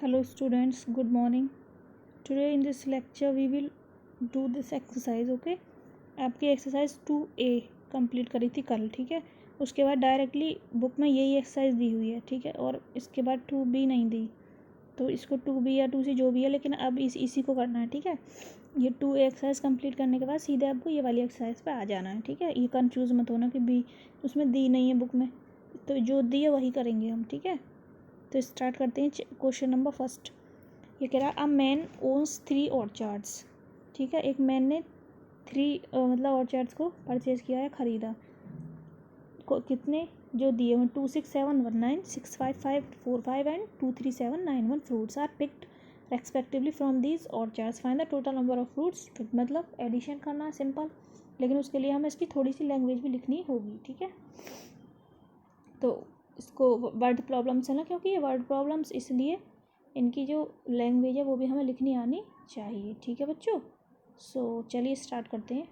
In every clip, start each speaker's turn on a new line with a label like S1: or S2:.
S1: Hello students, good morning. Today in this lecture we will do this exercise. Okay, आपकी exercise 2A complete करी थी कल. ठीक है, उसके बाद डायरेक्टली बुक में यही एक्सरसाइज दी हुई है. ठीक है, और इसके बाद 2B नहीं दी, तो इसको 2B या 2C जो भी है, लेकिन अब इसी को करना है. ठीक है, ये 2A एक्सरसाइज कंप्लीट करने के बाद सीधे आपको ये वाली एक्सरसाइज पे आ जाना है. ठीक है, ये कंफ्यूज मत होना कि B उसमें दी नहीं है बुक में, तो जो दी है वही करेंगे हम. ठीक है, तो स्टार्ट करते हैं. क्वेश्चन नंबर फर्स्ट ये कह रहा है अ मैन ओन्स 3 ऑर्चार्ड्स. ठीक है, एक मैन ने 3 मतलब ऑर्चार्ड्स को परचेज किया है, ख़रीदा. कितने जो दिए हुए 26719 65545 and 23791 fruits are picked respectively from these orchards. Find the total number of fruits. मतलब एडिशन करना है सिंपल, लेकिन उसके लिए हमें इसकी थोड़ी सी लैंग्वेज भी लिखनी होगी. ठीक है, तो इसको वर्ड प्रॉब्लम्स है ना, क्योंकि ये वर्ड प्रॉब्लम्स, इसलिए इनकी जो लैंग्वेज है वो भी हमें लिखनी आनी चाहिए. ठीक है बच्चों, सो चलिए स्टार्ट करते हैं.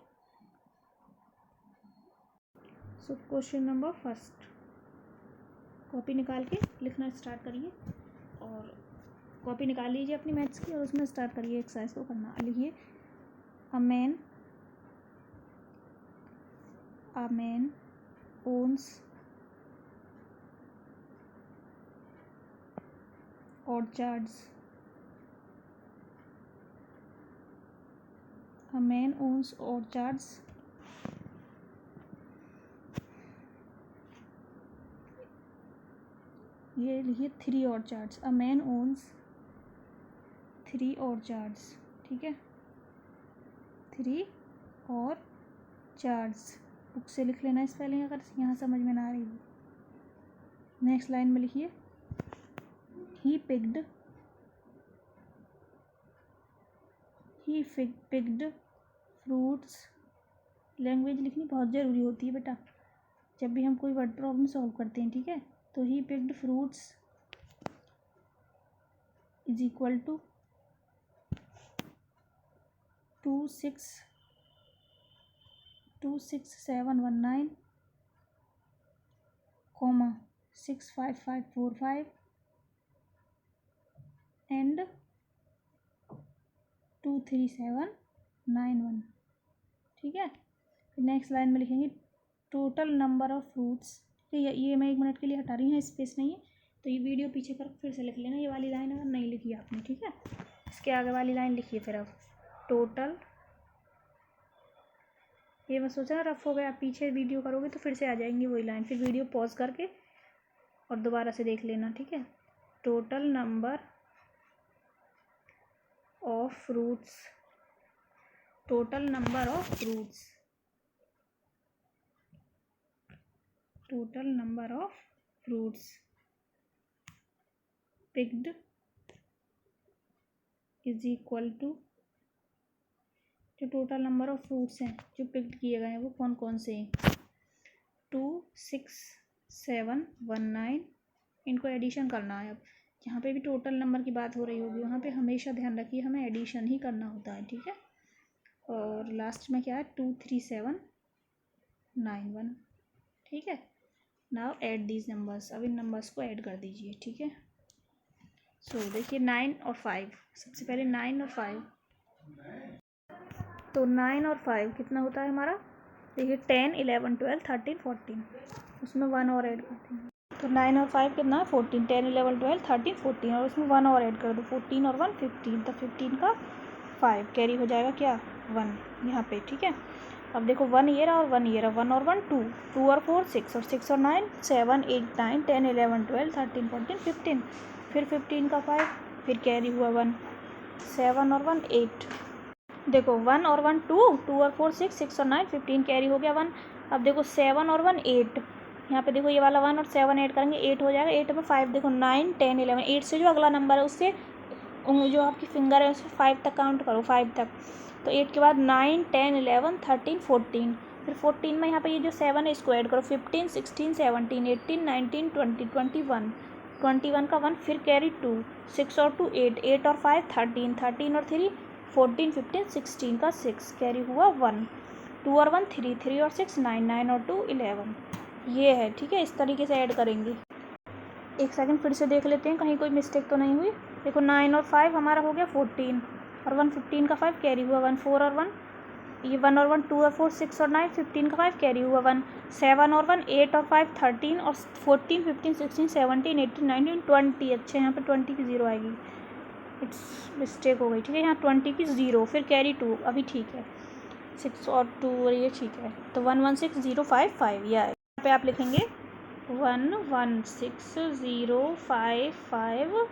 S1: So question number first, copy निकाल के लिखना स्टार्ट करिए, और कॉपी निकाल लीजिए अपनी मैथ्स की और उसमें स्टार्ट करिए एक्सरसाइज को करना. लिखिए a man owns orchards. A man owns orchards. ये लिखिए 3 orchards. A man owns 3 orchards. ठीक है, 3 orchards. बुक से लिख लेना स्पेलिंग अगर यहाँ समझ में ना आ रही. नेक्स्ट लाइन में लिखिए he picked fruits. लैंग्वेज लिखनी बहुत ज़रूरी होती है बेटा जब भी हम कोई वर्ड प्रॉब्लम सॉल्व करते हैं. ठीक है, तो he picked fruits is equal to 26719 65545 and 23791. ठीक है, फिर नेक्स्ट लाइन में लिखेंगे टोटल नंबर ऑफ फ्रूट्स. ये मैं 1 मिनट के लिए हटा रही हूँ, स्पेस नहीं है, तो ये वीडियो पीछे कर फिर से लिख लेना ये वाली लाइन अगर नहीं लिखी आपने. ठीक है, इसके आगे वाली लाइन लिखिए. फिर अब टोटल, ये मैं सोचा ना रफ हो गया, पीछे वीडियो करोगे तो फिर से आ जाएंगी वही लाइन, फिर वीडियो पॉज करके और दोबारा से देख लेना. ठीक है, total number of fruits. Total number of fruits. Total number of fruits picked is equal to, जो टोटल नंबर ऑफ फ्रूट्स हैं जो पिक्ड किए गए हैं वो कौन कौन से हैं. 26719. इनको एडिशन करना है. अब जहाँ पे भी टोटल नंबर की बात हो रही होगी वहाँ पे हमेशा ध्यान रखिए हमें एडिशन ही करना होता है. ठीक है, और लास्ट में क्या है 23791. ठीक है, नाउ ऐड दीज नंबर्स. अब इन नंबर्स को ऐड कर दीजिए. ठीक है, सो देखिए 9 और 5. सबसे पहले 9 और 5, तो 9 और 5 कितना होता है हमारा. देखिए 10 11 12 13 14, उसमें 1 और ऐड करते हैं. तो 9 और 5 कितना है 14. 10 11 12 13 14, और उसमें 1 और ऐड कर दो. 14 और 1 15, तो 15 का 5 कैरी हो जाएगा क्या 1 यहाँ पे. ठीक है, अब देखो 1 ये रहा और 1 ये रहा. 1 और 1 2, 2 और 4 6, और 6 और 9 7 8 9 10 11 12 13 14 15, फिर 15 का 5, फिर कैरी हुआ 1. 7 और 1 8. देखो 1 और 1 2, 2 और 4 6, 6 और 9 15, कैरी हो गया 1. अब देखो 7 और 1 8. यहाँ पे देखो ये वाला 1 और 7 ऐड करेंगे 8 हो जाएगा. 8 में 5, देखो 9 10 11. 8 से जो अगला नंबर है उससे जो आपकी फिंगर है उससे 5 तक काउंट करो, 5 तक. तो 8 के बाद 9 10 11 13 14, फिर 14 में यहाँ पे ये जो 7 है इसको ऐड करो. 15 16 17 18 19 20 21, 21 का 1, फिर कैरी 2. 6 और 2 8, 8 और 5 13, 13 और 3 14 15 16 का 6, कैरी हुआ 1. 2 और 1 3, 3 और 6 9, 9 और 2 11. ये है. ठीक है, इस तरीके से ऐड करेंगे. एक सेकंड फिर से देख लेते हैं कहीं कोई मिस्टेक तो नहीं हुई। देखो 9 और 5 हमारा हो गया 14 और 1 15 का 5 कैरी हुआ 1 4 और 1 ये 1 और 1 2 और 4 6 और 9 15 का 5 कैरी हुआ 1 7 और 1 8 और 5 13 और 14 15 16 17 18 19 20। अच्छा यहाँ पे 20 की 0 आएगी, इट्स मिस्टेक हो गई। ठीक है, यहाँ 20 की 0 फिर कैरी 2 अभी ठीक है 6 और 2 और ये ठीक है। तो 116055 ये आएगा। यहाँ पे आप लिखेंगे 116055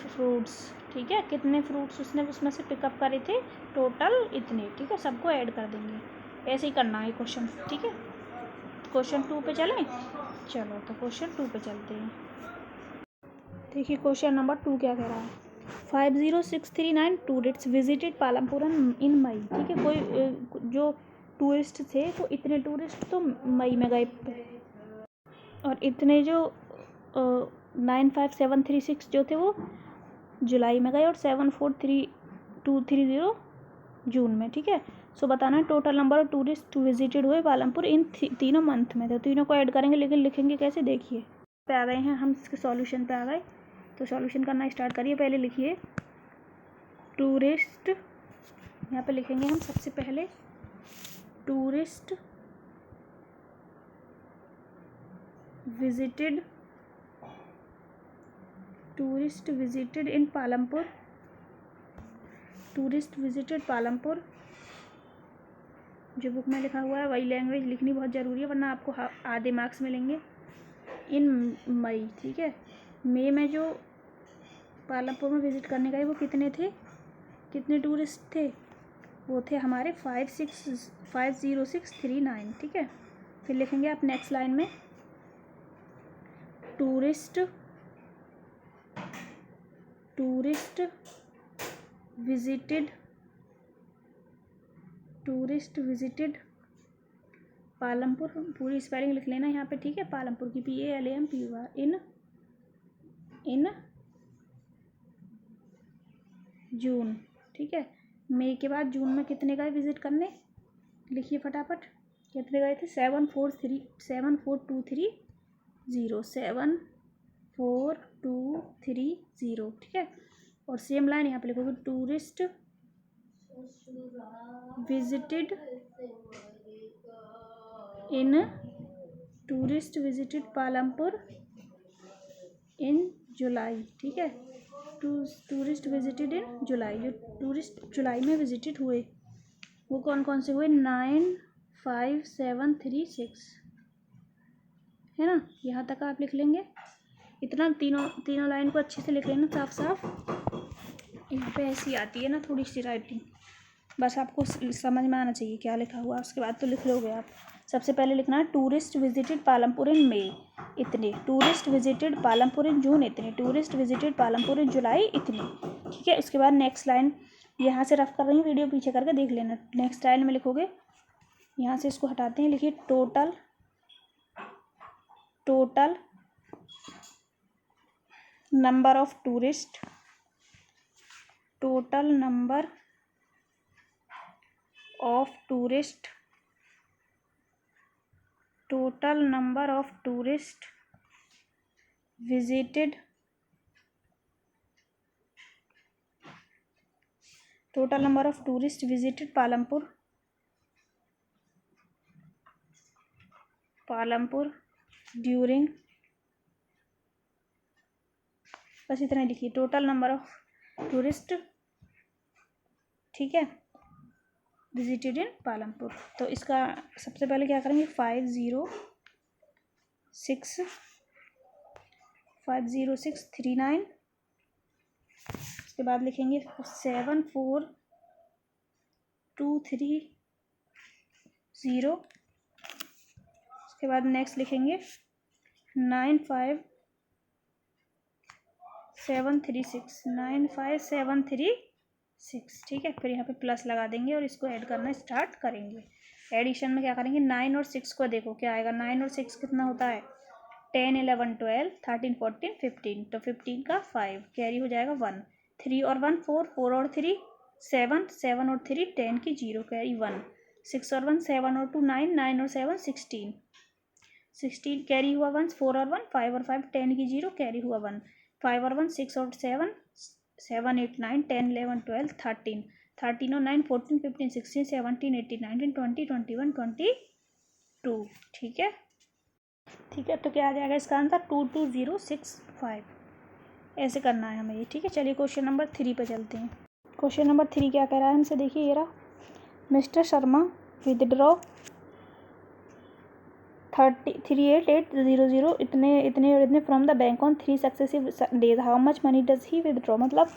S1: फ्रूट्स। ठीक है, कितने फ्रूट्स उसने उसमें से पिकअप करे थे, टोटल इतने। ठीक है, सबको ऐड कर देंगे। ऐसे ही करना है क्वेश्चन। ठीक है, क्वेश्चन 2 पे चलें। चलो तो क्वेश्चन 2 पे चलते हैं। देखिए क्वेश्चन नंबर 2 क्या कह रहा है। 50639 टूरिस्ट विजिटेड पालमपुर इन मई। ठीक है, कोई जो टूरिस्ट थे तो इतने टूरिस्ट तो मई में गए और इतने जो 95736 जो थे वो जुलाई में गए और 743 जून में। ठीक है, सो बताना है total number of tourist visited हुए पालमपुर इन तीनों मंथ में। तो तीनों को ऐड करेंगे, लेकिन लिखेंगे कैसे देखिए। पे आ गए हैं हम, इसके सॉल्यूशन पे आ गए। तो सॉल्यूशन करना स्टार्ट करिए। पहले लिखिए टूरिस्ट, यहाँ पे लिखेंगे हम सबसे पहले tourist visited in Palampur. Tourist visited Palampur जो बुक में लिखा हुआ है वही लैंग्वेज लिखनी बहुत ज़रूरी है, वरना आपको आधे मार्क्स मिलेंगे। इन मई। ठीक है, मई में जो पालमपुर में विज़िट करने गए वो कितने थे, कितने टूरिस्ट थे, वो थे हमारे 50639। ठीक है, फिर लिखेंगे आप नेक्स्ट लाइन में टूरिस्ट विजिटेड पालमपुर। पूरी स्पेलिंग लिख लेना यहाँ पे। ठीक है, पालमपुर की PALAMPUR इन जून। ठीक है, मई के बाद जून में कितने गए विजिट करने, लिखिए फटाफट कितने गए थे। 74230। ठीक है, और सेम लाइन यहाँ पे लिखोगे टूरिस्ट विजिटेड पालमपुर इन जुलाई। ठीक है, टूरिस्ट विजिटेड इन जुलाई। जो टूरिस्ट जुलाई में विजिटेड हुए वो कौन कौन से हुए, 95736 है ना। यहाँ तक आप लिख लेंगे इतना। तीनों लाइन को अच्छे से लिख लेना साफ साफ। यहाँ पे ऐसी आती है ना थोड़ी सी राइटिंग, बस आपको समझ में आना चाहिए क्या लिखा हुआ, उसके बाद तो लिख लोगे आप। सबसे पहले लिखना है टूरिस्ट विजिटेड पालमपुर इन मई इतने, टूरिस्ट विजिटेड पालमपुर इन जून इतने, टूरिस्ट विजिटेड पालमपुर इन जुलाई इतने। ठीक है, उसके बाद नेक्स्ट लाइन यहाँ से रफ कर रही हूँ, वीडियो पीछे करके देख लेना। नेक्स्ट लाइन में लिखोगे, यहाँ से इसको हटाते हैं, लिखिए total number of tourist, total number of tourist visited, total number of tourist visited Palampur during, बस इतना लिखिए, टोटल नंबर ऑफ टूरिस्ट। ठीक है, विजिटेड इन पालमपुर। तो इसका सबसे पहले क्या करेंगे, 50639। उसके बाद लिखेंगे 74230। उसके बाद नेक्स्ट लिखेंगे 95736। ठीक है, फिर यहाँ पे प्लस लगा देंगे और इसको ऐड करना स्टार्ट करेंगे। एडिशन में क्या करेंगे, 9 और 6 को देखो क्या आएगा। 9 और 6 कितना होता है, 10 11 12 13 14 15। तो 15 का 5 कैरी हो जाएगा 1, 3 और 1 4, 4 और 3 7, 7 और 3 10 की 0 कैरी 1, 6 और 1 7 और 2 9, 9 और 7 16। 16 कैरी हुआ 1, 4 और 1 5 और 5 10 की 0 कैरी हुआ 1, 5 और 1 6 और 7 7 8 9 10 11 12 13 13 और 9 14 15 16 17 18 19 20 21 22। ठीक है, ठीक है, तो क्या आ जाएगा इसका आंसर 22065। ऐसे करना है हमें ये। ठीक है, चलिए क्वेश्चन नंबर 3 पे चलते हैं। क्वेश्चन नंबर 3 क्या कह रहा है हमसे, देखिए ये रहा। मिस्टर शर्मा विदड्रॉ 3800 इतने इतने और इतने from the bank on 3 successive days, how much money does he withdraw. मतलब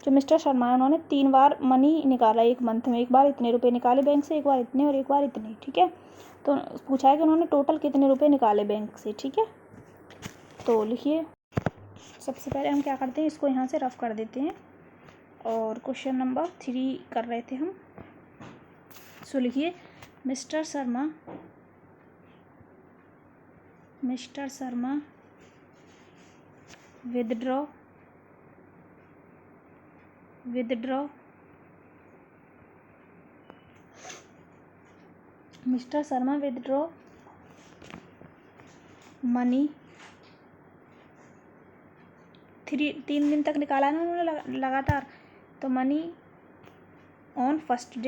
S1: जो मिस्टर शर्मा है उन्होंने 3 बार मनी निकाला एक मंथ में, एक बार इतने रुपए निकाले बैंक से, एक बार इतने और एक बार इतने। ठीक है, तो पूछा है कि उन्होंने टोटल कितने रुपए निकाले बैंक से। ठीक है, तो लिखिए, सबसे पहले हम क्या करते हैं, इसको यहाँ से रफ कर देते हैं और क्वेश्चन नंबर 3 कर रहे थे हम। सो लिखिए, mister Sharma withdraw mister Sharma withdraw money 3 दिन तक निकाला है ना उन्होंने लगातार, तो मनी ऑन फर्स्ट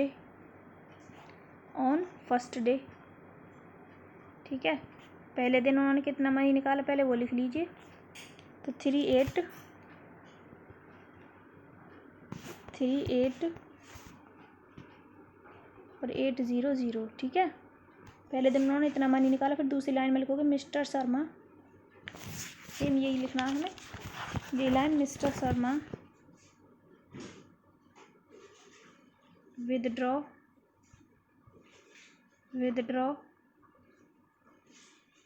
S1: डे। ठीक है, पहले दिन उन्होंने कितना मनी निकाला पहले वो लिख लीजिए, तो 38 और 800। ठीक है, पहले दिन उन्होंने इतना मनी निकाला। फिर दूसरी लाइन में लिखोगे मिस्टर शर्मा, सेम यही लिखना है हमें, ये line mister Sharma withdraw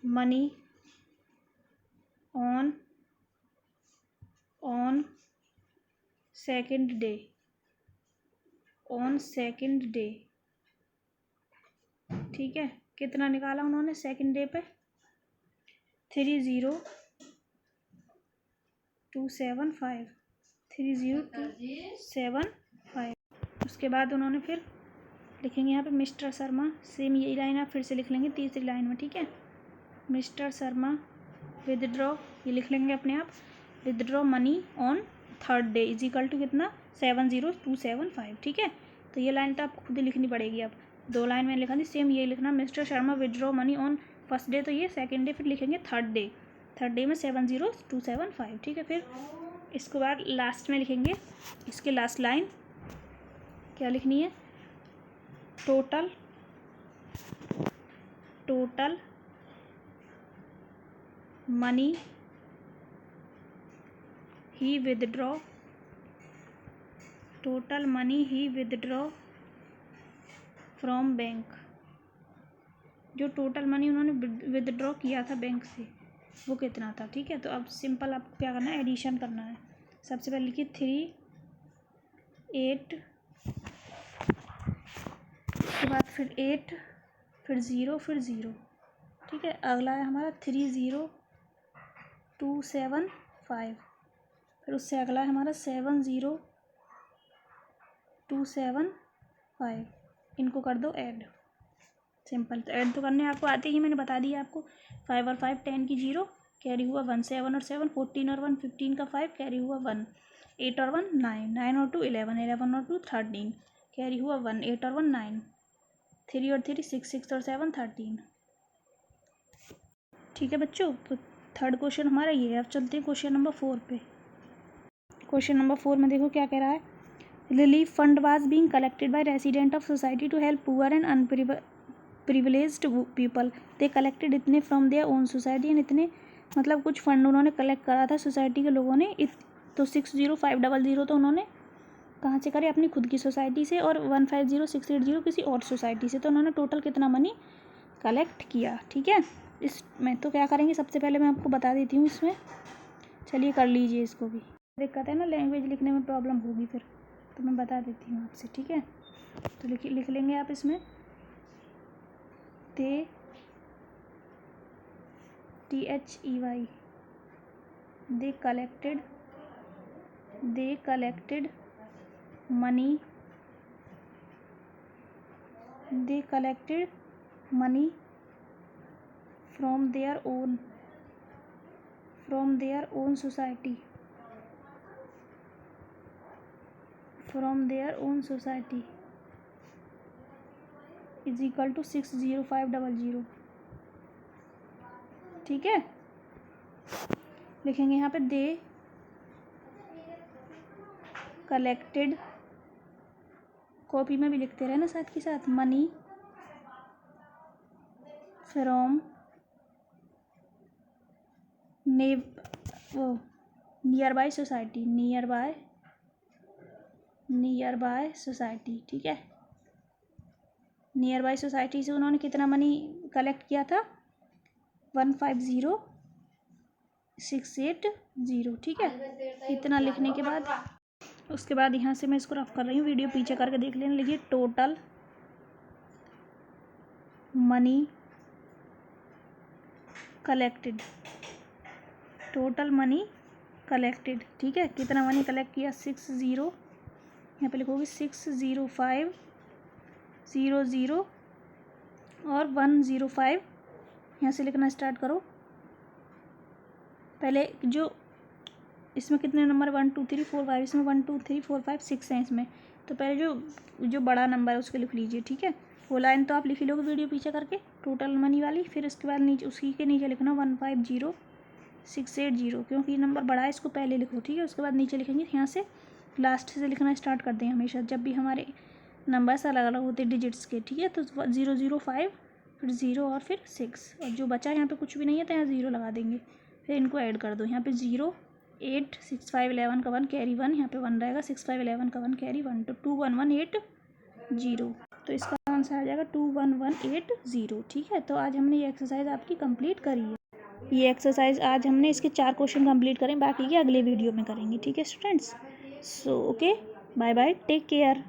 S1: money on second day. ठीक है, कितना निकाला उन्होंने सेकंड डे पे, 30275। उसके बाद उन्होंने फिर लिखेंगे यहाँ पे मिस्टर शर्मा, सेम यही लाइन आप फिर से लिख लेंगे तीसरी लाइन में। ठीक है, मिस्टर शर्मा विदड्रॉ, ये लिख लेंगे अपने आप, withdraw money on third day is equal to कितना 70275। ठीक है, तो ये लाइन तो आपको खुद ही लिखनी पड़ेगी। अब 2 लाइन में लिखा थी, सेम ये लिखना, mister Sharma withdraw money on first day, तो ये सेकंड डे फिर लिखेंगे थर्ड डे में 70275। ठीक है, फिर इसके बाद लास्ट में लिखेंगे, इसके लास्ट लाइन क्या लिखनी है, total money he withdraw from bank. जो टोटल मनी उन्होंने विदड्रॉ किया था बैंक से वो कितना था। ठीक है, तो अब सिंपल आपको क्या करना है, एडिशन करना है। सबसे पहले लिखिए 38, उसके बाद फिर 8, फिर 0, फिर 0। ठीक है, अगला है हमारा 30275, फिर उससे अगला है हमारा 70275। इनको कर दो ऐड, सिंपल। तो ऐड तो करने आपको आते ही, मैंने बता दिया आपको। 5 और 5 10 की 0 कैरी हुआ 1, 7 और 7 14 और 1 15 का 5 कैरी हुआ 1, 8 और 1 9, 9 और 2 11, 11 और 2 13 कैरी हुआ 1, 8 और 1 9, 3 और 3 6, 6 और 7 13। ठीक है बच्चों, तो थर्ड क्वेश्चन हमारा ये है। अब चलते हैं क्वेश्चन नंबर 4 पे। क्वेश्चन नंबर 4 में देखो क्या कह रहा है, relief fund was being collected by resident of society to help poor and underprivileged people. They collected इतने from their own society and इतने, मतलब कुछ फंड उन्होंने कलेक्ट करा था सोसाइटी के लोगों ने। तो 60500 तो उन्होंने कहाँ से करे, अपनी खुद की सोसाइटी से, और 150680 किसी और सोसाइटी से। तो उन्होंने टोटल कितना मनी कलेक्ट किया। ठीक है, इसमें तो क्या करेंगे, सबसे पहले मैं आपको बता देती हूँ इसमें। चलिए कर लीजिए इसको भी, दिक्कत है ना लैंग्वेज लिखने में प्रॉब्लम होगी फिर, तो मैं बता देती हूँ आपसे। ठीक है, तो लिख लेंगे आप इसमें THEY they collected money from their own society, is equal to 60500। ठीक है, लिखेंगे यहाँ पे दे कलेक्टेड, कॉपी में भी लिखते रहे ना साथ के साथ, money from near by society. ठीक है, नियर बाय सोसाइटी से उन्होंने कितना मनी कलेक्ट किया था, 150,680। ठीक है, इतना लिखने के बाद उसके बाद यहाँ से मैं इसको रफ कर रही हूँ, वीडियो पीछे करके देख लेना। लिखिए टोटल मनी कलेक्टेड, ठीक है, कितना मनी कलेक्ट किया, 60, यहाँ पे लिखोगे 60500 और 105, यहाँ से लिखना स्टार्ट करो। पहले जो इसमें कितने नंबर 1 2 3 4 5, इसमें 1 2 3 4 5 6 हैं इसमें, तो पहले जो बड़ा नंबर है उसके लिख लीजिए। ठीक है, वो लाइन तो आप लिख ही लोगे वीडियो पीछे करके, टोटल मनी वाली। फिर उसके बाद नीचे उसी के नीचे लिखना 150,680, क्योंकि नंबर बड़ा है इसको पहले लिखो। ठीक है, उसके बाद नीचे लिखेंगे, यहाँ से लास्ट से लिखना स्टार्ट कर दें हमेशा जब भी हमारे नंबर्स अलग अलग होते हैं डिजिट्स के। ठीक है, तो 005 फिर 0 और फिर 6, और जो बचा यहाँ पे कुछ भी नहीं है तो यहाँ 0 लगा देंगे। फिर इनको ऐड कर दो, यहाँ पे 0 8 6 5 11 का 1 कैरी 1, यहाँ पे 1 रहेगा, 6 5 11 का 1 कैरी 1, तो 21180, तो इसका आंसर आ जाएगा 21180। ठीक है, तो आज हमने ये एक्सरसाइज आपकी कंप्लीट करी है। ये एक्सरसाइज आज हमने इसके 4 क्वेश्चन कंप्लीट करें, बाकी के अगले वीडियो में करेंगे। ठीक है students, so okay, bye bye, take care.